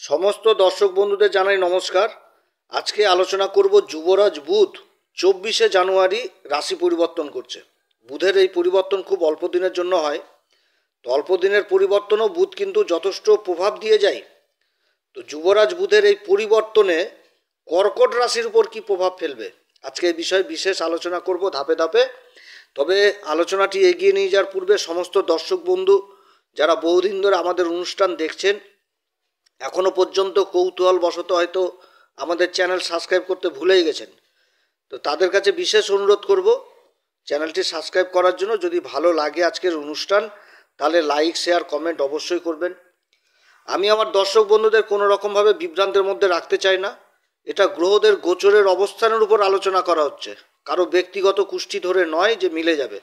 সমস্ত দর্শক বন্ধুদের জানাই নমস্কার। আজকে আলোচনা করব যুবরাজ বুধ 24শে জানুয়ারি রাশি পরিবর্তন করছে। বুধের এই পরিবর্তন খুব অল্প দিনের জন্য হয়। তো অল্প দিনের পরিবর্তনও বুধ কিন্তু যথেষ্ট প্রভাব দিয়ে যায়। তো যুবরাজ বুধের এই পরিবর্তনে কর্কট রাশির উপর কী প্রভাব ফেলবে, আজকে এই বিষয়ে বিশেষ আলোচনা করব ধাপে ধাপে। তবে আলোচনাটি এগিয়ে নিয়ে যাওয়ার পূর্বে সমস্ত দর্শক বন্ধু যারা বহুদিন ধরে আমাদের অনুষ্ঠান দেখছেন, এখনও পর্যন্ত কৌতূহলবশত হয়তো আমাদের চ্যানেল সাবস্ক্রাইব করতে ভুলেই গেছেন, তো তাদের কাছে বিশেষ অনুরোধ করব চ্যানেলটি সাবস্ক্রাইব করার জন্য। যদি ভালো লাগে আজকের অনুষ্ঠান তাহলে লাইক শেয়ার কমেন্ট অবশ্যই করবেন। আমি আমার দর্শক বন্ধুদের কোনো রকমভাবে বিভ্রান্তের মধ্যে রাখতে চাই না। এটা গ্রহদের গোচরের অবস্থানের উপর আলোচনা করা হচ্ছে, কারো ব্যক্তিগত কুষ্টি ধরে নয় যে মিলে যাবে।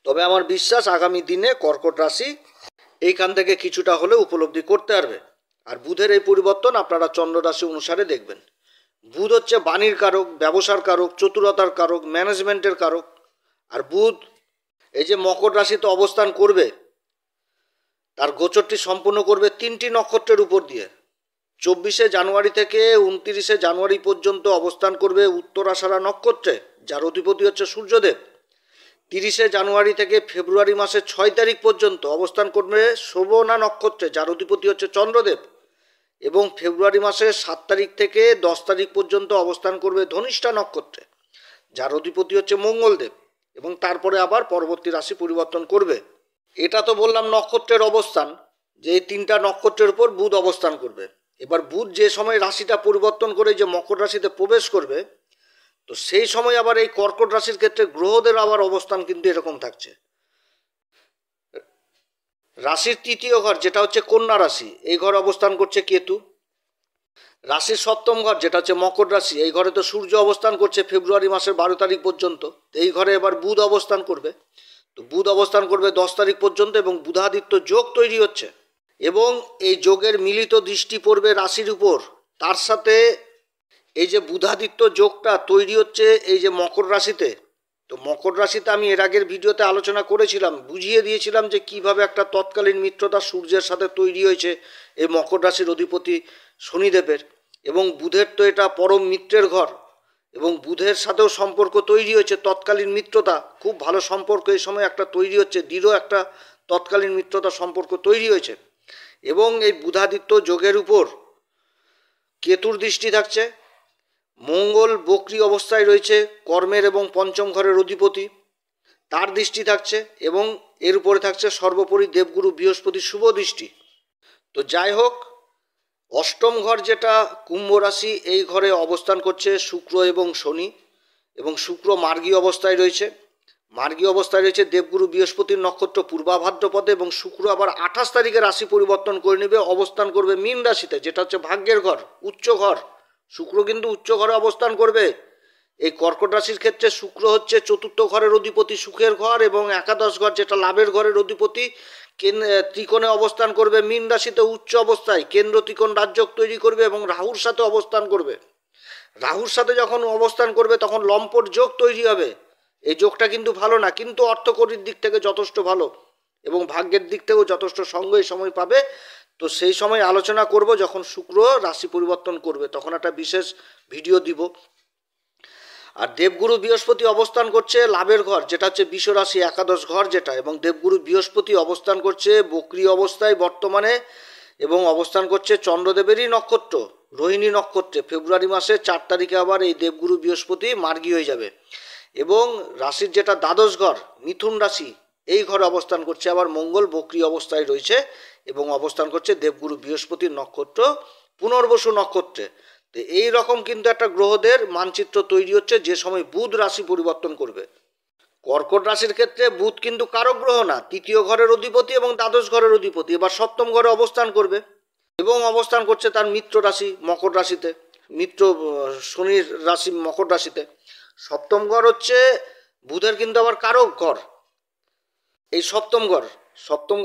তবে আমার বিশ্বাস আগামী দিনে কর্কট রাশি এইখান থেকে কিছুটা হলে উপলব্ধি করতে পারবে। আর বুধের এই পরিবর্তন আপনারা চন্দ্র রাশি অনুসারে দেখবেন। বুধ হচ্ছে বাণীর কারক, ব্যবসার কারক, চতুরতার কারক, ম্যানেজমেন্টের কারক। আর বুধ এই যে মকর রাশিতে অবস্থান করবে, তার গোচরটি সম্পূর্ণ করবে 3টি নক্ষত্রের উপর দিয়ে। 24শে জানুয়ারি থেকে 29শে জানুয়ারি পর্যন্ত অবস্থান করবে উত্তরাষাঢ়া নক্ষত্রে, যার অধিপতি হচ্ছে সূর্যদেব। 30শে জানুয়ারি থেকে ফেব্রুয়ারি মাসের 6 তারিখ পর্যন্ত অবস্থান করবে শ্রবণা নক্ষত্রে, যার অধিপতি হচ্ছে চন্দ্রদেব। এবং ফেব্রুয়ারি মাসের 7 তারিখ থেকে 10 তারিখ পর্যন্ত অবস্থান করবে ধনিষ্ঠা নক্ষত্রে, যার অধিপতি হচ্ছে মঙ্গলদেব। এবং তারপরে আবার পরবর্তী রাশি পরিবর্তন করবে। এটা তো বললাম নক্ষত্রের অবস্থান, যে এই 3টা নক্ষত্রের উপর বুধ অবস্থান করবে। এবার বুধ যে সময় রাশিটা পরিবর্তন করে যে মকর রাশিতে প্রবেশ করবে, তো সেই সময় আবার এই কর্কট রাশির ক্ষেত্রে গ্রহদের আবার অবস্থান কিন্তু এরকম থাকছে। রাশির 3য় ঘর যেটা হচ্ছে কন্যা রাশি, এই ঘরে অবস্থান করছে কেতু। রাশির 7ম ঘর যেটা হচ্ছে মকর রাশি, এই ঘরে তো সূর্য অবস্থান করছে ফেব্রুয়ারি মাসের 12 তারিখ পর্যন্ত। এই ঘরে এবার বুধ অবস্থান করবে। তো বুধ অবস্থান করবে 10 তারিখ পর্যন্ত এবং বুধাদিত্য যোগ তৈরি হচ্ছে। এবং এই যোগের মিলিত দৃষ্টি পড়বে রাশির উপর। তার সাথে এই যে বুধাদিত্য যোগটা তৈরি হচ্ছে এই যে মকর রাশিতে, তো মকর রাশিতে আমি এর আগের ভিডিওতে আলোচনা করেছিলাম, বুঝিয়ে দিয়েছিলাম যে কিভাবে একটা তৎকালীন মিত্রতা সূর্যের সাথে তৈরি হয়েছে এই মকর রাশির অধিপতি শনিদেবের। এবং বুধের তো এটা পরম মিত্রের ঘর, এবং বুধের সাথেও সম্পর্ক তৈরি হয়েছে, তৎকালীন মিত্রতা, খুব ভালো সম্পর্ক এই সময় একটা তৈরি হচ্ছে, দৃঢ় একটা তৎকালীন মিত্রতা সম্পর্ক তৈরি হয়েছে। এবং এই বুধাদিত্য যোগের উপর কেতুর দৃষ্টি থাকছে। মঙ্গল বক্রী অবস্থায় রয়েছে, কর্মের এবং 5ম ঘরের অধিপতি, তার দৃষ্টি থাকছে। এবং এর উপরে থাকছে সর্বোপরি দেবগুরু বৃহস্পতির শুভ দৃষ্টি। তো যাই হোক, 8ম ঘর যেটা কুম্ভ রাশি, এই ঘরে অবস্থান করছে শুক্র এবং শনি। এবং শুক্র মার্গী অবস্থায় রয়েছে। মার্গী অবস্থায় রয়েছে দেবগুরু বৃহস্পতির নক্ষত্র পূর্বা ভাদ্রপদে। এবং শুক্র আবার 28 তারিখে রাশি পরিবর্তন করে নেবে, অবস্থান করবে মীন রাশিতে, যেটা হচ্ছে ভাগ্যের ঘর, উচ্চ ঘর। শুক্র কিন্তু উচ্চ ঘরে অবস্থান করবে। এই কর্কট রাশির ক্ষেত্রে শুক্র হচ্ছে 4র্থ ঘরের অধিপতি, সুখের ঘর, এবং একাদশ ঘর যেটা লাভের ঘরের অধিপতি। ত্রিকোণে অবস্থান করবে মীন রাশিতে উচ্চ অবস্থায়, কেন্দ্র ত্রিকোণ রাজযোগ তৈরি করবে এবং রাহুর সাথে অবস্থান করবে। রাহুর সাথে যখন অবস্থান করবে তখন লম্পট যোগ তৈরি হবে। এই যোগটা কিন্তু ভালো না, কিন্তু অর্থকরীর দিক থেকে যথেষ্ট ভালো এবং ভাগ্যের দিক থেকেও যথেষ্ট সঙ্গ এই সময় পাবে। তো সেই সময় আলোচনা করব, যখন শুক্র রাশি পরিবর্তন করবে তখন একটা বিশেষ ভিডিও দিব। আর দেবগুরু বৃহস্পতি অবস্থান করছে লাভের ঘর, যেটা হচ্ছে বৃষ রাশি, একাদশ ঘর যেটা। এবং দেবগুরু বৃহস্পতি অবস্থান করছে বক্রী অবস্থায় বর্তমানে, এবং অবস্থান করছে চন্দ্রদেবেরই নক্ষত্র রোহিণী নক্ষত্রে। ফেব্রুয়ারি মাসে 4 তারিখে আবার এই দেবগুরু বৃহস্পতি মার্গী হয়ে যাবে। এবং রাশির যেটা দ্বাদশ ঘর মিথুন রাশি, এই ঘরে অবস্থান করছে আবার মঙ্গল বক্রী অবস্থায় রয়েছে, এবং অবস্থান করছে দেবগুরু বৃহস্পতির নক্ষত্র পুনর্বসু নক্ষত্রে। তো এই রকম কিন্তু একটা গ্রহদের মানচিত্র তৈরি হচ্ছে যে সময় বুধ রাশি পরিবর্তন করবে। কর্কট রাশির ক্ষেত্রে বুধ কিন্তু কারক গ্রহ না, 3য় ঘরের অধিপতি এবং দ্বাদশ ঘরের অধিপতি। এবার 7ম ঘরে অবস্থান করবে এবং অবস্থান করছে তার মিত্র রাশি মকর রাশিতে, মিত্র শনির রাশি মকর রাশিতে। 7ম ঘর হচ্ছে বুধের কিন্তু আবার কারক ঘর। এই 7ম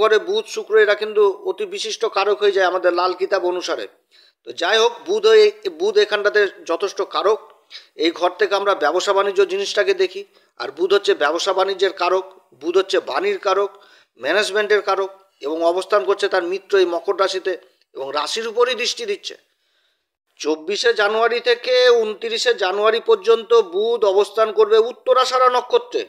ঘরে বুধ শুক্র এরা কিন্তু অতি বিশিষ্ট কারক হয়ে যায় আমাদের লাল কিতাব অনুসারে। তো যাই হোক, বুধ এখানটাতে যথেষ্ট কারক। এই ঘর থেকে আমরা ব্যবসা বাণিজ্য জিনিসটাকে দেখি। আর বুধ হচ্ছে ব্যবসা বাণিজ্যের কারক, বুধ হচ্ছে বাণীর কারক, ম্যানেজমেন্টের কারক, এবং অবস্থান করছে তার মিত্র এই মকর রাশিতে। এবং রাশির উপরই দৃষ্টি দিচ্ছে। 24শে জানুয়ারি থেকে 29শে জানুয়ারি পর্যন্ত বুধ অবস্থান করবে উত্তরাষাঢ়া নক্ষত্রে।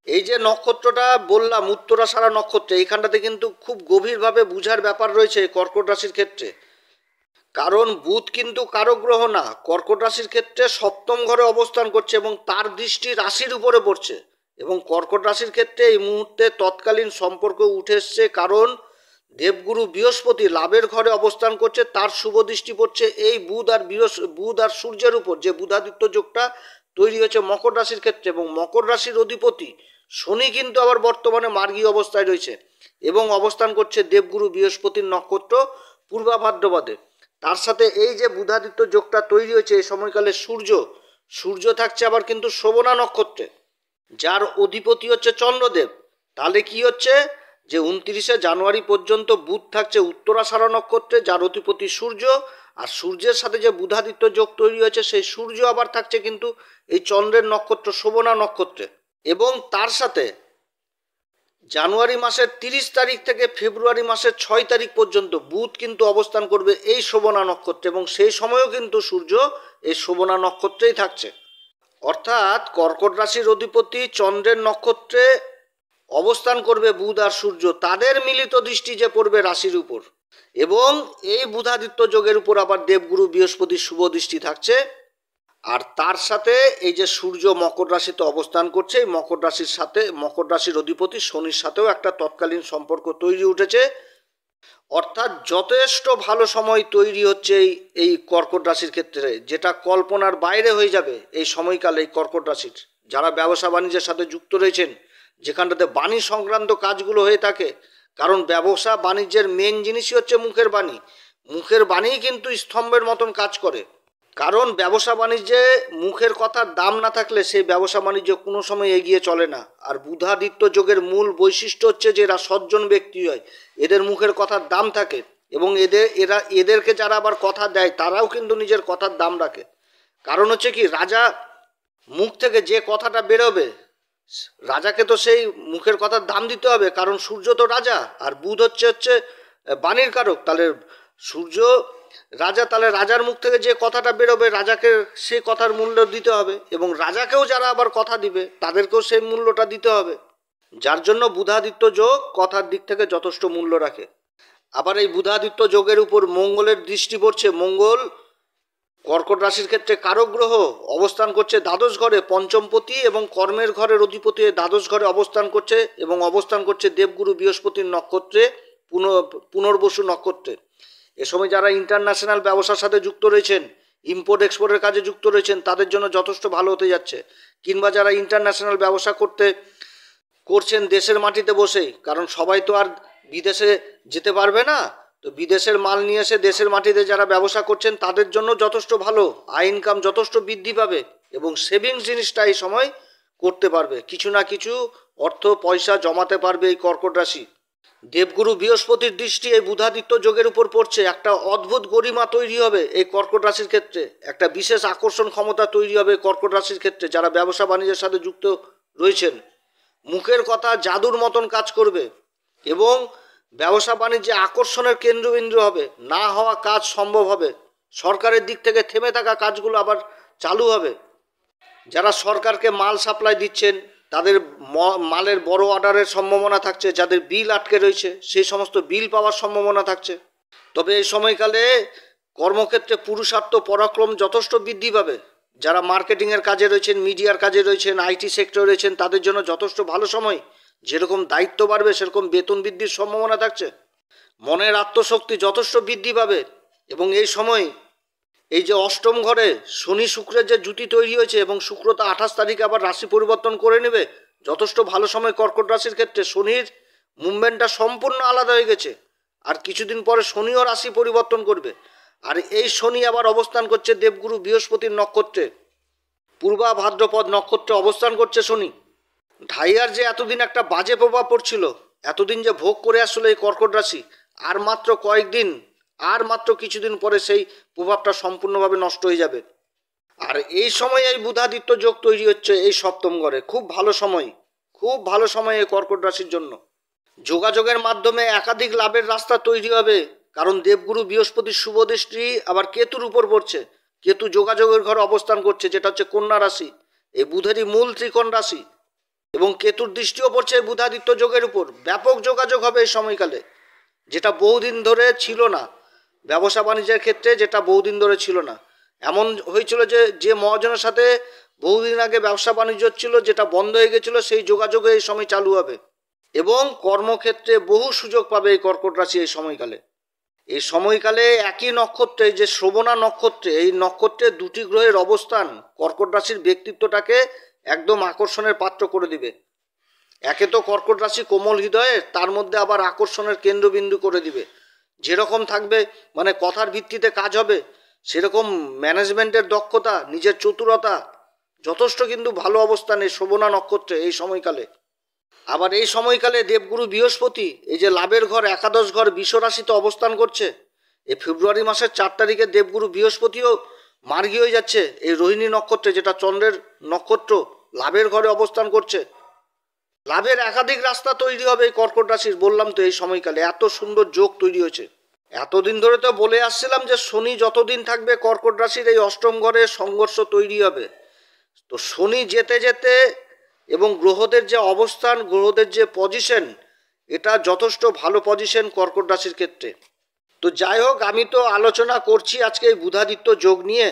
এই যে নক্ষত্রটা বললাম উত্তরাষাঢ়া নক্ষত্রে, এইখানটাতে কিন্তু খুব গভীরভাবে বুঝার ব্যাপার রয়েছে কর্কট রাশির ক্ষেত্রে। কারণ বুধ কিন্তু কারক গ্রহ না, কর্কট রাশির ক্ষেত্রে সপ্তম ঘরে অবস্থান করছে এবং তার দৃষ্টি রাশির উপরে পড়ছে। এবং কর্কট রাশির ক্ষেত্রে এই মুহূর্তে তৎকালীন সম্পর্ক উঠে এসছে, কারণ দেবগুরু বৃহস্পতি লাভের ঘরে অবস্থান করছে, তার শুভ দৃষ্টি পড়ছে এই বুধ আর সূর্যের উপর, যে বুধাদিত্য যোগটা তৈরি হয়েছে মকর রাশির ক্ষেত্রে। এবং মকর রাশির অধিপতি শনি কিন্তু আবার বর্তমানে মার্গী অবস্থায় রয়েছে এবং অবস্থান করছে দেবগুরু বৃহস্পতির নক্ষত্র পূর্বা ভাদ্রপদে। তার সাথে এই যে বুধাদিত্য যোগটা তৈরি হয়েছে এই সময়কালে সূর্য থাকছে আবার কিন্তু শোভনা নক্ষত্রে, যার অধিপতি হচ্ছে চন্দ্রদেব। তাহলে কি হচ্ছে যে 29শে জানুয়ারি পর্যন্ত বুধ থাকছে উত্তরাষাঢ়া নক্ষত্রে, যার অধিপতি সূর্য, আর সূর্যের সাথে যে বুধাদিত্য যোগ তৈরি হয়েছে সেই সূর্য আবার থাকছে কিন্তু এই চন্দ্রের নক্ষত্র শোভনা নক্ষত্রে। এবং তার সাথে জানুয়ারি মাসের 30 তারিখ থেকে ফেব্রুয়ারি মাসের 6 তারিখ পর্যন্ত বুধ কিন্তু অবস্থান করবে এই শোভনা নক্ষত্রে, এবং সেই সময়ও কিন্তু সূর্য এই শোভনা নক্ষত্রেই থাকছে। অর্থাৎ কর্কট রাশির অধিপতি চন্দ্রের নক্ষত্রে অবস্থান করবে বুধ আর সূর্য, তাদের মিলিত দৃষ্টি যে পড়বে রাশির উপর, এবং এই বুধাদিত্য যোগের উপর আবার দেবগুরু বৃহস্পতির শুভ দৃষ্টি থাকছে। আর তার সাথে এই যে সূর্য মকর রাশিতে অবস্থান করছে, এই মকর রাশির অধিপতি শনির সাথেও একটা তৎকালীন সম্পর্ক তৈরি উঠেছে। অর্থাৎ যথেষ্ট ভালো সময় তৈরি হচ্ছে এই কর্কট রাশির ক্ষেত্রে, যেটা কল্পনার বাইরে হয়ে যাবে এই সময়কালে। এই কর্কট রাশির যারা ব্যবসা বাণিজ্যের সাথে যুক্ত রয়েছেন, যেখানটাতে বাণী সংক্রান্ত কাজগুলো হয়ে থাকে, কারণ ব্যবসা বাণিজ্যের মেন জিনিসই হচ্ছে মুখের বাণী। মুখের বাণীই কিন্তু স্তম্ভের মতন কাজ করে, কারণ ব্যবসা বাণিজ্যে মুখের কথার দাম না থাকলে সেই ব্যবসা বাণিজ্য কোনো সময় এগিয়ে চলে না। আর বুধাদিত্য যোগের মূল বৈশিষ্ট্য হচ্ছে যে এরা সজ্জন ব্যক্তি হয়, এদের মুখের কথার দাম থাকে, এবং এদেরকে যারা আবার কথা দেয় তারাও কিন্তু নিজের কথার দাম রাখে। কারণ হচ্ছে কি, রাজা মুখ থেকে যে কথাটা বেরোবে, রাজাকে তো সেই মুখের কথার দাম দিতে হবে, কারণ সূর্য তো রাজা আর বুধ হচ্ছে বাণীর কারক। তাহলে সূর্য রাজা, তাহলে রাজার মুখ থেকে যে কথাটা বেরোবে রাজাকে সেই কথার মূল্য দিতে হবে, এবং রাজাকেও যারা আবার কথা দিবে তাদেরকেও সেই মূল্যটা দিতে হবে। যার জন্য বুধাদিত্য যোগ কথার দিক থেকে যথেষ্ট মূল্য রাখে। আবার এই বুধাদিত্য যোগের উপর মঙ্গলের দৃষ্টি পড়ছে। মঙ্গল কর্কট রাশির ক্ষেত্রে কারক গ্রহ, অবস্থান করছে দ্বাদশ ঘরে, পঞ্চমপতি এবং কর্মের ঘরের অধিপতি দ্বাদশ ঘরে অবস্থান করছে, এবং অবস্থান করছে দেবগুরু বৃহস্পতির নক্ষত্রে পুনর্বসু নক্ষত্রে। এ সময় যারা ইন্টারন্যাশনাল ব্যবসার সাথে যুক্ত রয়েছেন, ইম্পোর্ট এক্সপোর্টের কাজে যুক্ত রয়েছেন, তাদের জন্য যথেষ্ট ভালো হতে যাচ্ছে। কিংবা যারা ইন্টারন্যাশনাল ব্যবসা করছেন দেশের মাটিতে বসেই, কারণ সবাই তো আর বিদেশে যেতে পারবে না, তো বিদেশের মাল নিয়ে এসে দেশের মাটিতে যারা ব্যবসা করছেন তাদের জন্য যথেষ্ট ভালো, আয় ইনকাম যথেষ্ট বৃদ্ধি পাবে, এবং সেভিংস জিনিসটা এই সময় করতে পারবে, কিছু না কিছু অর্থ পয়সা জমাতে পারবে এই কর্কট রাশি। দেবগুরু বৃহস্পতির দৃষ্টি এই বুধাদিত্য যোগের উপর পড়ছে, একটা অদ্ভুত গরিমা তৈরি হবে এই কর্কট রাশির ক্ষেত্রে, একটা বিশেষ আকর্ষণ ক্ষমতা তৈরি হবে কর্কট রাশির ক্ষেত্রে। যারা ব্যবসা বাণিজ্যের সাথে যুক্ত রয়েছেন, মুখের কথা জাদুর মতন কাজ করবে, এবং ব্যবসা বাণিজ্যে আকর্ষণের কেন্দ্রবিন্দু হবে, না হওয়া কাজ সম্ভব হবে, সরকারের দিক থেকে থেমে থাকা কাজগুলো আবার চালু হবে। যারা সরকারকে মাল সাপ্লাই দিচ্ছেন তাদের মালের বড় অর্ডারের সম্ভাবনা থাকছে, যাদের বিল আটকে রয়েছে সেই সমস্ত বিল পাওয়ার সম্ভাবনা থাকছে। তবে এই সময়কালে কর্মক্ষেত্রে পুরুষার্থ পরাক্রম যথেষ্ট বৃদ্ধি পাবে। যারা মার্কেটিংয়ের কাজে রয়েছেন, মিডিয়ার কাজে রয়েছেন, আইটি সেক্টরে রয়েছেন, তাদের জন্য যথেষ্ট ভালো সময়। যেরকম দায়িত্ব বাড়বে সেরকম বেতন বৃদ্ধির সম্ভাবনা থাকছে। মনের আত্মশক্তি যথেষ্ট বৃদ্ধি পাবে, এবং এই সময় এই যে অষ্টম ঘরে শনি শুক্রের যে জুতি তৈরি হয়েছে, এবং শুক্র তো 28 তারিখে আবার রাশি পরিবর্তন করে নেবে, যথেষ্ট ভালো সময় কর্কট রাশির ক্ষেত্রে। শনির মুভমেন্টটা সম্পূর্ণ আলাদা হয়ে গেছে, আর কিছুদিন পরে শনিও রাশি পরিবর্তন করবে। আর এই শনি আবার অবস্থান করছে দেবগুরু বৃহস্পতির নক্ষত্রে, পূর্বা ভাদ্রপদ নক্ষত্রে অবস্থান করছে শনি। ঢাইয়ার যে এতদিন একটা বাজে প্রভাব পড়ছিল, এতদিন যে ভোগ করে আসছিল এই কর্কট রাশি, আর মাত্র কিছুদিন পরে সেই প্রভাবটা সম্পূর্ণভাবে নষ্ট হয়ে যাবে। আর এই সময় এই বুধাদিত্য যোগ তৈরি হচ্ছে এই সপ্তম ঘরে, খুব ভালো সময় এই কর্কট রাশির জন্য। যোগাযোগের মাধ্যমে একাধিক লাভের রাস্তা তৈরি হবে, কারণ দেবগুরু বৃহস্পতির শুভ দৃষ্টি আবার কেতুর উপর পড়ছে। কেতু যোগাযোগের ঘরে অবস্থান করছে, যেটা হচ্ছে কন্যা রাশি, এই বুধেরই মূল ত্রিকোণ রাশি, এবং কেতুর দৃষ্টিও পড়ছে বুধাদিত্য যোগের উপর। ব্যাপক যোগাযোগ হবে এই সময়কালে, যেটা বহুদিন ধরে ছিল না। ব্যবসা বাণিজ্যের ক্ষেত্রে যেটা বহুদিন ধরে ছিল না। এমন হয়েছিল যে মহাজনের সাথে বহুদিন আগে ব্যবসা বাণিজ্য ছিল, যেটা বন্ধ হয়ে গেছিল, সেই যোগাযোগে এই সময় চালু হবে। এবং কর্মক্ষেত্রে বহু সুযোগ পাবে এই কর্কট রাশি এই সময়কালে। এই সময়কালে একই নক্ষত্রে, যে শ্রবণা নক্ষত্রে, এই নক্ষত্রে দুটি গ্রহের অবস্থান কর্কট রাশির ব্যক্তিত্বটাকে একদম আকর্ষণের পাত্র করে দিবে। একে তো কর্কট রাশি কোমল হৃদয়ের, তার মধ্যে আবার আকর্ষণের কেন্দ্রবিন্দু করে দিবে। যেরকম থাকবে মানে কথার ভিত্তিতে কাজ হবে, সেরকম ম্যানেজমেন্টের দক্ষতা, নিজের চতুরতা যথেষ্ট কিন্তু ভালো অবস্থানে শ্রবণা নক্ষত্রে এই সময়কালে। আবার এই সময়কালে দেবগুরু বৃহস্পতি এই যে লাভের ঘর, একাদশ ঘর, বৃষ রাশিতে অবস্থান করছে। এই ফেব্রুয়ারি মাসের 4 তারিখে দেবগুরু বৃহস্পতিও মার্গী হয়ে যাচ্ছে এই রোহিণী নক্ষত্রে, যেটা চন্দ্রের নক্ষত্র, লাভের ঘরে অবস্থান করছে। লাভের একাধিক রাস্তা তৈরি হবে এই কর্কট রাশির। বললাম তো এই সময়কালে এত সুন্দর যোগ তৈরি হয়েছে। এতদিন ধরে তো বলে আসছিলাম যে শনি যতদিন থাকবে কর্কট রাশির এই অষ্টম ঘরে সংঘর্ষ তৈরি হবে। তো শনি যেতে যেতে এবং গ্রহদের যে অবস্থান, গ্রহদের যে পজিশন, এটা যথেষ্ট ভালো পজিশন কর্কট রাশির ক্ষেত্রে। তো যাই হোক, আমি তো আলোচনা করছি আজকে এই বুধাদিত্য যোগ নিয়ে।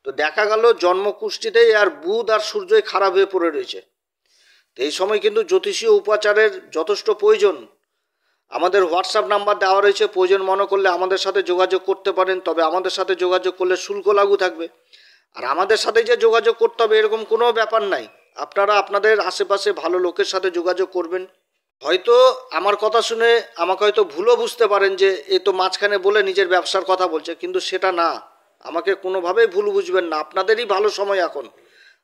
তো দেখা গেল জন্মকুষ্ঠিতেই আর বুধ আর সূর্যই খারাপ হয়ে পড়ে রয়েছে। তো এই সময় কিন্তু জ্যোতিষীয় উপাচারের যথেষ্ট প্রয়োজন। আমাদের হোয়াটসঅ্যাপ নাম্বার দেওয়া রয়েছে, প্রয়োজন মনে করলে আমাদের সাথে যোগাযোগ করতে পারেন। তবে আমাদের সাথে যোগাযোগ করলে শুল্ক লাগু থাকবে। আর আমাদের সাথে যে যোগাযোগ করতে হবে এরকম কোনো ব্যাপার নাই। আপনারা আপনাদের আশেপাশে ভালো লোকের সাথে যোগাযোগ করবেন। হয়তো আমার কথা শুনে আমাকে হয়তো ভুলও বুঝতে পারেন যে এ তো মাঝখানে বলে নিজের ব্যবসার কথা বলছে, কিন্তু সেটা না। আমাকে কোনোভাবেই ভুল বুঝবেন না। আপনাদেরই ভালো সময় এখন।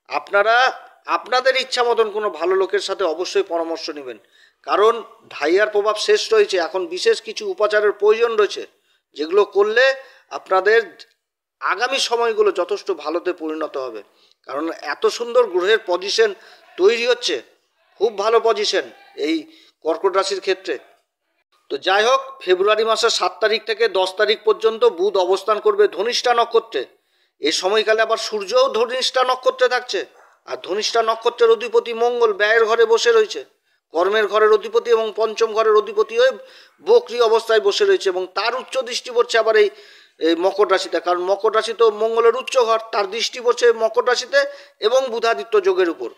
আপনারা আপনাদের ইচ্ছা মতন কোনো ভালো লোকের সাথে অবশ্যই পরামর্শ নেবেন। কারণ ঢাইয়ার প্রভাব শেষ রয়েছে, এখন বিশেষ কিছু উপাচারের প্রয়োজন রয়েছে, যেগুলো করলে আপনাদের আগামী সময়গুলো যথেষ্ট ভালোতে পরিণত হবে। কারণ এত সুন্দর গ্রহের পজিশন তৈরি হচ্ছে, খুব ভালো পজিশন এই কর্কট রাশির ক্ষেত্রে। তো যাই হোক, ফেব্রুয়ারি মাসের 7 তারিখ থেকে 10 তারিখ পর্যন্ত বুধ অবস্থান করবে ধনিষ্ঠা নক্ষত্রে। এই সময়কালে আবার সূর্যও ধনিষ্ঠা নক্ষত্রে থাকছে। আর ধনিষ্ঠা নক্ষত্রের অধিপতি মঙ্গল ব্যয়ের ঘরে বসে রয়েছে, কর্মের ঘরের অধিপতি, এবং পঞ্চম ঘরের অধিপতি হয়ে বক্রী অবস্থায় বসে রয়েছে। এবং তার উচ্চ দৃষ্টি পড়ছে আবার এই মকর রাশিতে। কারণ মকর রাশি তো মঙ্গলের উচ্চ ঘর, তার দৃষ্টি পড়ছে মকর রাশিতে এবং বুধাদিত্য যোগের উপর।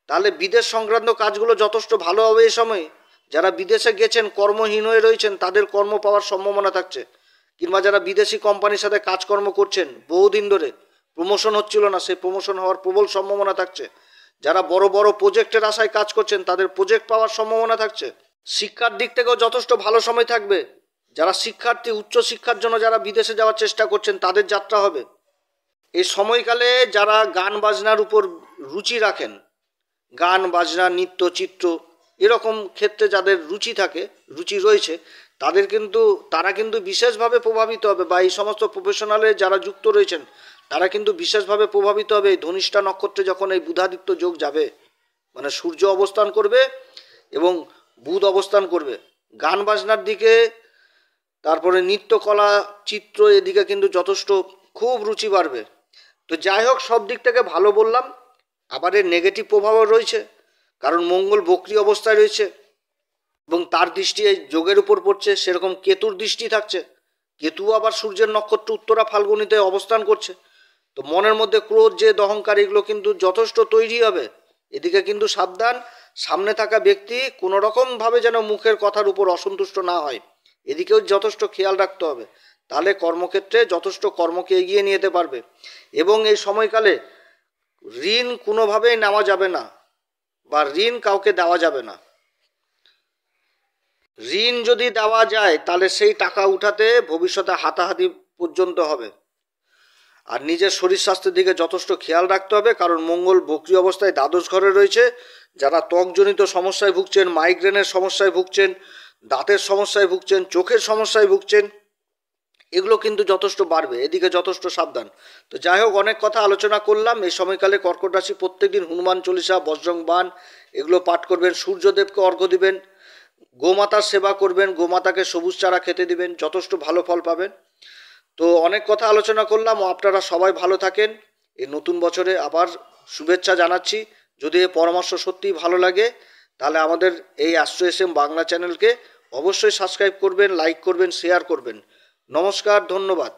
তাহলে বিদেশ সংক্রান্ত কাজগুলো যথেষ্ট ভালো হবে এই সময়। যারা বিদেশে গেছেন, কর্মহীন হয়ে রয়েছেন, তাদের কর্ম পাওয়ার সম্ভাবনা থাকছে। কিংবা যারা বিদেশি কোম্পানির সাথে কাজকর্ম করছেন, বহুদিন ধরে প্রমোশন হচ্ছিল না, সেই প্রমোশন হওয়ার প্রবল সম্ভাবনা থাকছে। যারা বড় বড় প্রজেক্টের আশায় কাজ করছেন, তাদের প্রজেক্ট পাওয়ার সম্ভাবনা থাকছে। শিক্ষার দিক থেকেও যথেষ্ট ভালো সময় থাকবে। যারা শিক্ষার্থী, উচ্চ শিক্ষার জন্য যারা বিদেশে যাওয়ার চেষ্টা করছেন, তাদের যাত্রা হবে। এই সময়কালে যারা গান বাজনার উপর রুচি রাখেন, গান বাজনা, নৃত্য, চিত্র, এরকম ক্ষেত্রে যাদের রুচি থাকে, রুচি রয়েছে, তারা কিন্তু বিশেষভাবে প্রভাবিত হবে। বা এই সমস্ত প্রফেশনালে যারা যুক্ত রয়েছেন, তারা কিন্তু বিশেষভাবে প্রভাবিত হবে এই ধনিষ্ঠা নক্ষত্রে যখন এই বুধাদিত্য যোগ যাবে। মানে সূর্য অবস্থান করবে এবং বুধ অবস্থান করবে। গান বাজনার দিকে, তারপরে নৃত্যকলা, চিত্র, এদিকে কিন্তু যথেষ্ট খুব রুচি বাড়বে। তো যাই হোক, সব দিক থেকে ভালো বললাম। আবার এর নেগেটিভ প্রভাবও রয়েছে, কারণ মঙ্গল বক্রী অবস্থায় রয়েছে এবং তার দৃষ্টি এই যোগের উপর পড়ছে। সেরকম কেতুর দৃষ্টি থাকছে। কেতু আবার সূর্যের নক্ষত্র উত্তরা ফাল্গুনিতে অবস্থান করছে। তো মনের মধ্যে ক্রোধ, জেদ, অহংকার, এগুলো কিন্তু যথেষ্ট তৈরি হবে। এদিকে কিন্তু সাবধান, সামনে থাকা ব্যক্তি কোনো রকমভাবে যেন মুখের কথার উপর অসন্তুষ্ট না হয়, এদিকেও যথেষ্ট খেয়াল রাখতে হবে। তাহলে কর্মক্ষেত্রে যথেষ্ট কর্মকে এগিয়ে নিয়ে যেতে পারবে। এবং এই সময়কালে ঋণ কোনোভাবেই নেওয়া যাবে না, বা ঋণ কাউকে দেওয়া যাবে না। ঋণ যদি দেওয়া যায় তাহলে সেই টাকা উঠাতে ভবিষ্যতে হাতাহাতি পর্যন্ত হবে। আর নিজের শরীর স্বাস্থ্যের দিকে যথেষ্ট খেয়াল রাখতে হবে, কারণ মঙ্গল বক্রী অবস্থায় দ্বাদশ ঘরে রয়েছে। যারা ত্বকজনিত সমস্যায় ভুগছেন, মাইগ্রেনের সমস্যায় ভুগছেন, দাঁতের সমস্যায় ভুগছেন, চোখের সমস্যায় ভুগছেন, এগুলো কিন্তু যথেষ্ট বাড়বে। এদিকে যথেষ্ট সাবধান। তো যাই হোক, অনেক কথা আলোচনা করলাম। এই সময়কালে কর্কট রাশি প্রত্যেকদিন হনুমান চল্লিশা, বজরং বাণ, এগুলো পাঠ করবেন। সূর্যদেবকে অর্ঘ্য দিবেন। গোমাতার সেবা করবেন, গোমাতাকে সবুজ চারা খেতে দিবেন, যথেষ্ট ভালো ফল পাবেন। তো অনেক কথা আলোচনা করলাম, আপনারা সবাই ভালো থাকেন। এই নতুন বছরে আবার শুভেচ্ছা জানাচ্ছি। যদি এই পরামর্শ সত্যিই ভালো লাগে তাহলে আমাদের এই অ্যাস্ট্রো এস এম বাংলা চ্যানেলকে অবশ্যই সাবস্ক্রাইব করবেন, লাইক করবেন, শেয়ার করবেন। নমস্কার, ধন্যবাদ।